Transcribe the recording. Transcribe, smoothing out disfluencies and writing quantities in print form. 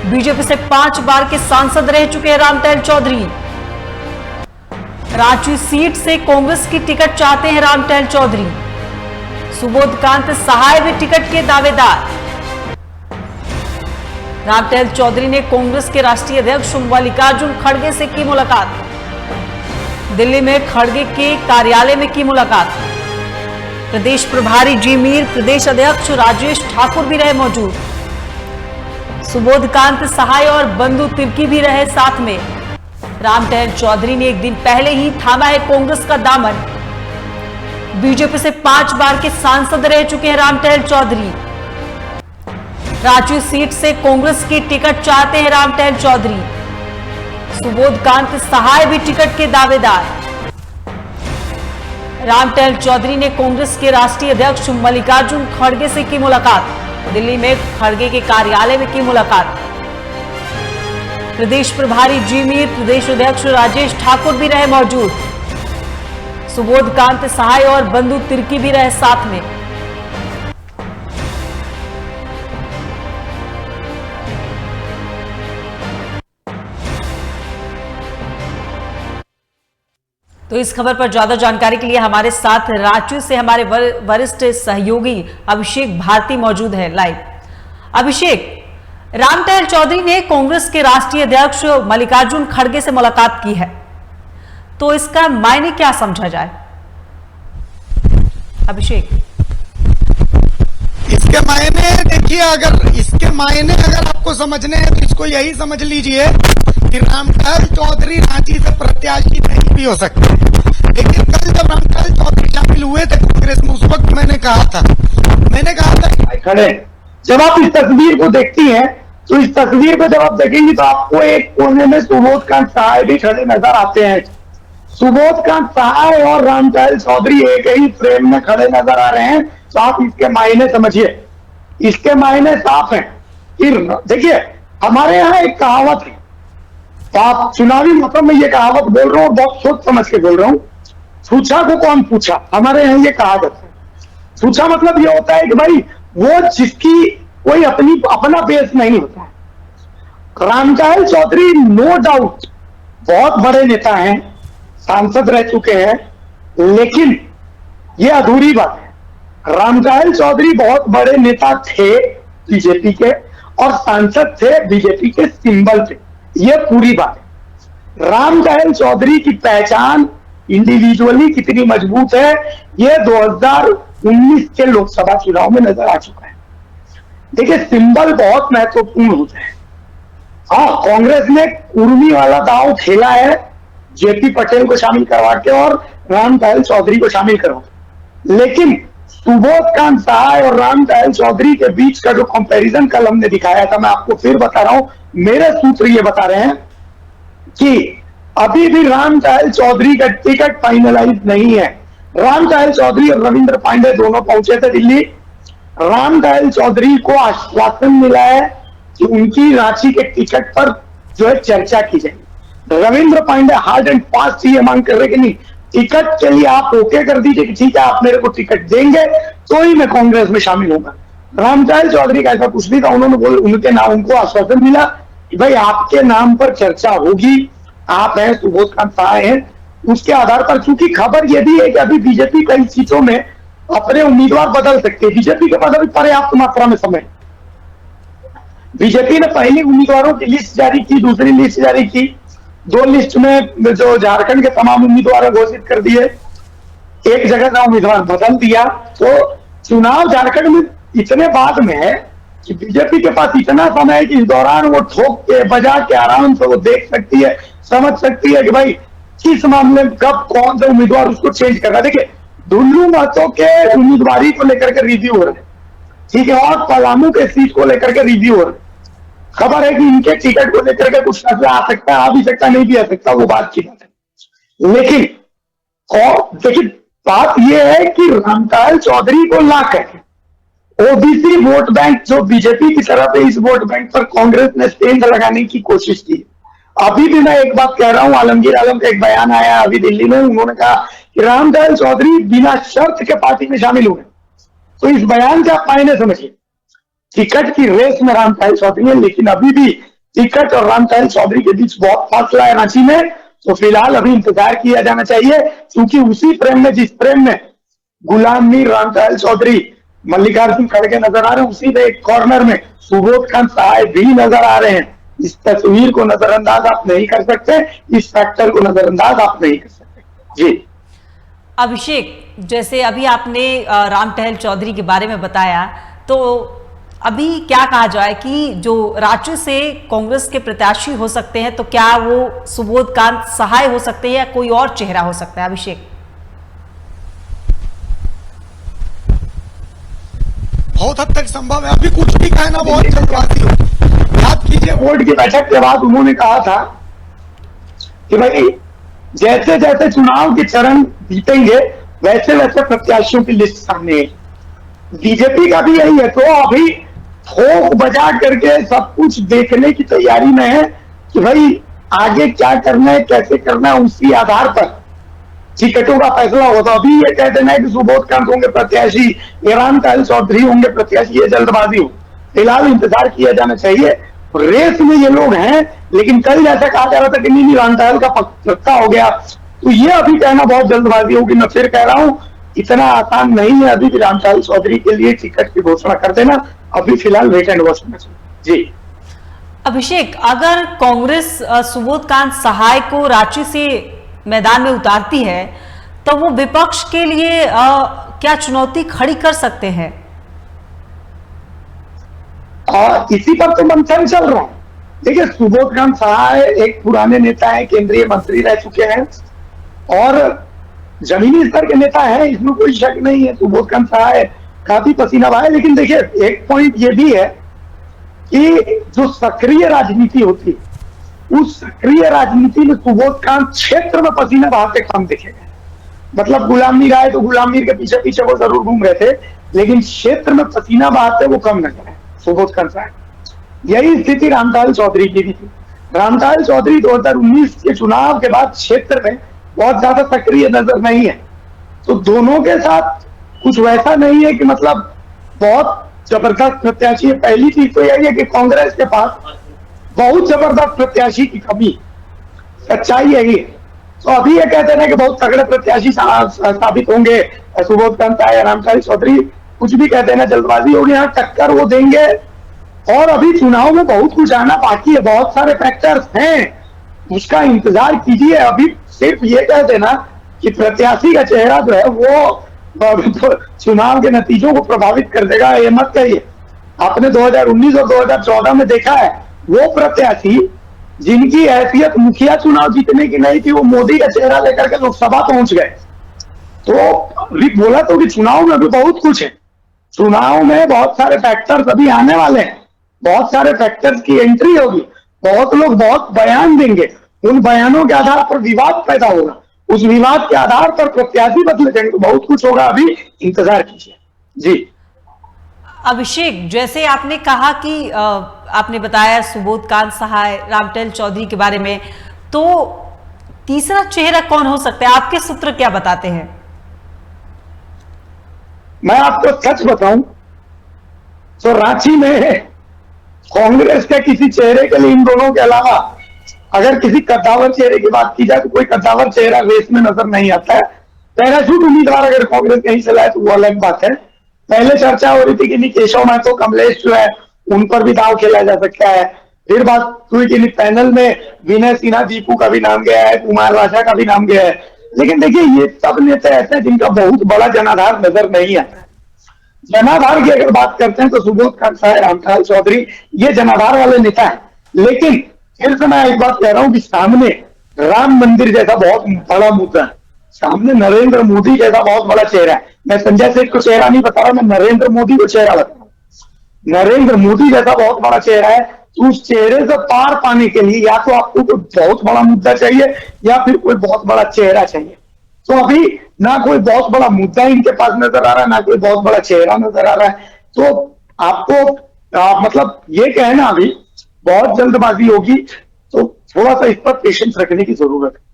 BJP से 5 बार के सांसद रह चुके हैं रामटहल चौधरी। रांची सीट से कांग्रेस की टिकट चाहते हैं रामटहल चौधरी। सुबोधकांत सहाय भी टिकट के दावेदार। रामटहल चौधरी ने कांग्रेस के राष्ट्रीय अध्यक्ष मल्लिकार्जुन खड़गे से की मुलाकात। दिल्ली में खड़गे के कार्यालय में की मुलाकात। प्रदेश प्रभारी जी मीर, प्रदेश अध्यक्ष राजेश ठाकुर भी रहे मौजूद। सुबोधकांत सहाय और बंधु तिर्की भी रहे साथ में। रामटहल चौधरी ने एक दिन पहले ही थामा है कांग्रेस का दामन। बीजेपी से 5 बार के सांसद रह चुके हैं रामटहल चौधरी। रांची सीट से कांग्रेस की टिकट चाहते हैं रामटहल चौधरी। सुबोधकांत सहाय भी टिकट के दावेदार। रामटहल चौधरी ने कांग्रेस के राष्ट्रीय अध्यक्ष मल्लिकार्जुन खड़गे से की मुलाकात। दिल्ली में खड़गे के कार्यालय में की मुलाकात। प्रदेश प्रभारी जी मीर, प्रदेश अध्यक्ष राजेश ठाकुर भी रहे मौजूद। सुबोधकांत सहाय और बंधु तिर्की भी रहे साथ में। तो इस खबर पर ज्यादा जानकारी के लिए हमारे साथ रांची से हमारे वरिष्ठ सहयोगी अभिषेक भारती मौजूद है लाइव। अभिषेक, रामटहल चौधरी ने कांग्रेस के राष्ट्रीय अध्यक्ष मल्लिकार्जुन खड़गे से मुलाकात की है, तो इसका मायने क्या समझा जाए? अभिषेक, इसके मायने देखिए, अगर आपको समझने हैं तो इसको यही समझ लीजिए कि रामटहल चौधरी रांची से प्रत्याशी नहीं भी हो सकते। लेकिन कल जब रामटहल चौधरी शामिल हुए थे कांग्रेस में, उस वक्त मैंने कहा था खड़े, जब आप इस तस्वीर को देखती हैं तो इस तस्वीर को जब आप देखेंगी तो आपको एक कोने में सुबोधकांत सहाय भी खड़े नजर आते हैं। सुबोधकांत सहाय और रामटहल चौधरी एक ही फ्रेम में खड़े नजर आ रहे हैं, तो आप इसके मायने समझिए। इसके मायने साफ हैं कि देखिए, हमारे यहाँ एक कहावत है, तो आप चुनावी मतलब में ये कहावत बोल रहा हूँ, बहुत सोच समझ के बोल रहा हूँ। पूछा को कौन पूछा, हमारे यहाँ ये कहावत है। पूछा मतलब ये होता है कि भाई वो जिसकी कोई अपना बेस नहीं होता है। रामटहल चौधरी नो डाउट बहुत बड़े नेता हैं, सांसद रह चुके हैं, लेकिन ये अधूरी बात है। रामटहल चौधरी बहुत बड़े नेता थे बीजेपी के और सांसद थे बीजेपी के सिंबल थे, ये पूरी बात है। रामटहल चौधरी की पहचान इंडिविजुअली कितनी मजबूत है, ये 2019 के लोकसभा चुनाव में नजर आ चुका है। देखिए, सिंबल बहुत महत्वपूर्ण होता है। हाँ, कांग्रेस ने कुर्मी वाला दांव खेला है, जेपी पटेल को शामिल करवा के और रामटहल चौधरी को शामिल करवा के, लेकिन सुबोधकांत सहाय और रामटहल चौधरी के बीच का जो कंपैरिजन कल हमने दिखाया था, मैं आपको फिर बता रहा हूं, मेरे सूत्र ये बता रहे हैं कि अभी भी रामटहल चौधरी का टिकट फाइनलाइज नहीं है। रामटहल चौधरी और रविंद्र पांडे दोनों पहुंचे थे दिल्ली। रामटहल चौधरी को आश्वासन मिला है कि उनकी रांची के टिकट पर जो है चर्चा की जाएगी। Ravindra Pandey hard and fast ये मांग कर रहे कि नहीं, टिकट के लिए आप ओके कर दीजिए कि ठीक है, आप मेरे को टिकट देंगे तो ही मैं कांग्रेस में शामिल होगा। रामटहल चौधरी का ऐसा कुछ नहीं था, उनको आश्वासन मिला कि भाई आपके नाम पर चर्चा होगी, आप हैं, सुबोधकांत सहाय हैं। उसके आधार पर, चूंकि खबर यह भी है कि अभी बीजेपी कई सीटों में अपने उम्मीदवार बदल सकते हैं, बीजेपी के पास अभी पर्याप्त मात्रा में समय। बीजेपी ने पहली उम्मीदवारों की लिस्ट जारी की, दूसरी लिस्ट जारी की, 2 लिस्ट में जो झारखंड के तमाम उम्मीदवार घोषित कर दिए, एक जगह का उम्मीदवार बदल दिया। तो चुनाव झारखंड में इतने बाद में है कि बीजेपी के पास इतना समय है कि इस दौरान वो ठोक के बजा के आराम से वो देख सकती है, समझ सकती है कि भाई किस मामले में कब कौन सा उम्मीदवार उसको चेंज करना। देखिए, दुल्लू महतो के उम्मीदवारी को लेकर के रिव्यू हो रहे हैं, ठीक है, और पलामू के सीट को लेकर के रिव्यू हो रहे हैं। खबर है कि इनके टिकट को लेकर के कुछ फैसला आ सकता है, आ भी सकता, नहीं भी आ सकता, वो बात की बात है। लेकिन और देखिए, बात यह है कि रामटहल चौधरी को ला करके ओबीसी वोट बैंक जो बीजेपी की तरफ है, इस वोट बैंक पर कांग्रेस ने सेंध लगाने की कोशिश की। अभी भी मैं एक बात कह रहा हूं, आलमगीर आलम का एक बयान आया अभी दिल्ली में, उन्होंने कहा कि रामटहल चौधरी बिना शर्त के पार्टी में शामिल हुए। तो इस बयान से आप मायने समझिए, टिकट की रेस में रामटहल चौधरी है, लेकिन अभी भी टिकट और रामटहल चौधरी के बीच बहुत फासला है रांची में। तो फिलहाल अभी इंतजार किया जाना चाहिए, क्योंकि उसी फ्रेम में, जिस फ्रेम में गुलाम मीर, रामटहल चौधरी, मल्लिकार्जुन खड़गे नजर आ रहे हैं, उसी में एक कॉर्नर में सुबोधकांत सहाय भी नजर आ रहे हैं। इस तस्वीर को नजरअंदाज आप नहीं कर सकते, इस फैक्टर को नजरअंदाज आप नहीं कर सकते। जी अभिषेक, जैसे अभी आपने रामटहल चौधरी के बारे में बताया, तो अभी क्या कहा जाए कि जो रांची से कांग्रेस के प्रत्याशी हो सकते हैं, तो क्या वो सुबोधकांत सहाय हो सकते हैं या कोई और चेहरा हो सकता है? अभिषेक, बहुत हद तक संभव है, अभी कुछ भी कहना बहुत जल्दबाजी हो। याद कीजिए बोर्ड की बैठक के बाद उन्होंने कहा था कि भाई जैसे जैसे चुनाव के चरण बीतेंगे वैसे वैसे प्रत्याशियों की लिस्ट सामने है। बीजेपी का भी यही है, तो अभी थोक बजा करके सब कुछ देखने की तैयारी में है कि भाई आगे क्या करना है, कैसे करना है, उसी आधार पर टिकटों का फैसला होता। अभी ये कह देना है कि सुबोधकांत होंगे प्रत्याशी, रामटहल चौधरी होंगे प्रत्याशी, ये जल्दबाजी हो। फिलहाल इंतजार किया जाना चाहिए। रेस में ये लोग हैं, लेकिन कल जैसा कहा जा रहा था कि नहीं रामटहल का पक्का हो गया, तो ये अभी कहना बहुत जल्दबाजी होगी। मैं फिर कह रहा हूं, इतना आसान नहीं है अभी भी रामटहल चौधरी के लिए टिकट की घोषणा कर देना। अभी फिलहाल वेट एंड वॉच में जी। अभिषेक, अगर कांग्रेस सुबोधकांत सहाय को रांची से मैदान में उतारती है, तो वो विपक्ष के लिए क्या चुनौती खड़ी कर सकते हैं? इसी पर तो मंथन चल रहा है। देखिए, सुबोधकांत सहाय एक पुराने नेता है, केंद्रीय मंत्री रह चुके हैं और जमीनी स्तर के नेता है, इसमें कोई शक नहीं है। सुबोधकांत सहाय काफी पसीना बहाए, लेकिन देखिए एक पॉइंट ये भी है कि जो सक्रिय राजनीति होती है, उस सक्रिय राजनीति में सुबोधकांत क्षेत्र में पसीना बहाते कम दिखेगा। मतलब गुलाम मीर आए तो गुलाम मीर के पीछे पीछे वो जरूर घूम रहे थे, लेकिन क्षेत्र में पसीना बहाते वो कम नजर आए सुबोधकांत सहाय। यही स्थिति रामटहल चौधरी की भी थी। रामटहल चौधरी 2019 के चुनाव के बाद क्षेत्र में बहुत ज्यादा सक्रिय नजर नहीं है। तो दोनों के साथ कुछ वैसा नहीं है कि मतलब बहुत जबरदस्त प्रत्याशी है। पहली चीज तो यही है कि कांग्रेस के पास बहुत जबरदस्त प्रत्याशी की कमी, सच्चाई यही है। तो अभी ये कहते हैं कि बहुत तगड़े प्रत्याशी साबित होंगे सुबोधकांत सहाय, रामटहल चौधरी, कुछ भी कहते हैं, जल्दबाजी होगी। यहाँ टक्कर वो देंगे और अभी चुनाव में बहुत कुछ आना बाकी है, बहुत सारे फैक्टर्स हैं, उसका इंतजार कीजिए। अभी सिर्फ ये कह देना कि प्रत्याशी का चेहरा जो है वो चुनाव के नतीजों को प्रभावित कर देगा, ये मत कहिए। आपने 2019 और 2014 में देखा है, वो प्रत्याशी जिनकी हैसियत मुखिया चुनाव जीतने की नहीं थी, वो मोदी का चेहरा लेकर के लोकसभा पहुंच गए। तो अभी बोला तो कि चुनाव में अभी बहुत कुछ है, चुनाव में बहुत सारे फैक्टर्स अभी आने वाले हैं, बहुत सारे फैक्टर्स की एंट्री होगी, बहुत लोग बहुत बयान देंगे, उन बयानों के आधार पर विवाद पैदा होगा, उस विवाद के आधार पर प्रत्याशी बदले जाएंगे, तो बहुत कुछ होगा, अभी इंतजार कीजिए जी। अभिषेक, जैसे आपने कहा कि आपने बताया सुबोधकांत सहाय, रामटहल चौधरी के बारे में, तो तीसरा चेहरा कौन हो सकता है? आपके सूत्र क्या बताते हैं? मैं आपको सच बताऊं तो रांची में कांग्रेस के किसी चेहरे के लिए इन दोनों के अलावा अगर किसी कद्दावर चेहरे की बात की जाए तो कोई कद्दावर चेहरा रेस में नजर नहीं आता है। पैराशूट उम्मीदवार अगर कांग्रेस कहीं से लाए तो वो अलग बात है। पहले चर्चा हो रही थी कि नहीं केशव महतो, कमलेश जो है उन पर भी दांव खेला जा सकता है। फिर बात हुई कि पैनल में विनय सिन्हा, दीपू का भी नाम गया है, कुमार राजा का भी नाम गया है। लेकिन देखिए, ये सब नेता ऐसे हैं जिनका बहुत बड़ा जनाधार नजर नहीं आता। जनाधार की अगर बात करते हैं तो सुबोधकांत सहाय, रामटहल चौधरी ये जनाधार वाले नेता है। लेकिन फिर से मैं एक बात कह रहा हूं कि सामने राम मंदिर जैसा बहुत बड़ा मुद्दा है, सामने नरेंद्र मोदी जैसा बहुत बड़ा चेहरा है। मैं संजय सेठ को चेहरा नहीं बता रहा, मैं नरेंद्र मोदी को चेहरा बता रहा हूं। नरेंद्र मोदी जैसा बहुत बड़ा चेहरा है, तो उस चेहरे से पार पाने के लिए या तो आपको कोई बहुत बड़ा मुद्दा चाहिए या फिर कोई बहुत बड़ा चेहरा चाहिए। तो अभी ना कोई बहुत बड़ा मुद्दा इनके पास नजर आ रहा है, ना कोई बहुत बड़ा चेहरा नजर आ रहा है। तो आपको मतलब ये कहना अभी बहुत जल्दबाजी होगी, तो थोड़ा सा इस पर पेशेंस रखने की जरूरत है।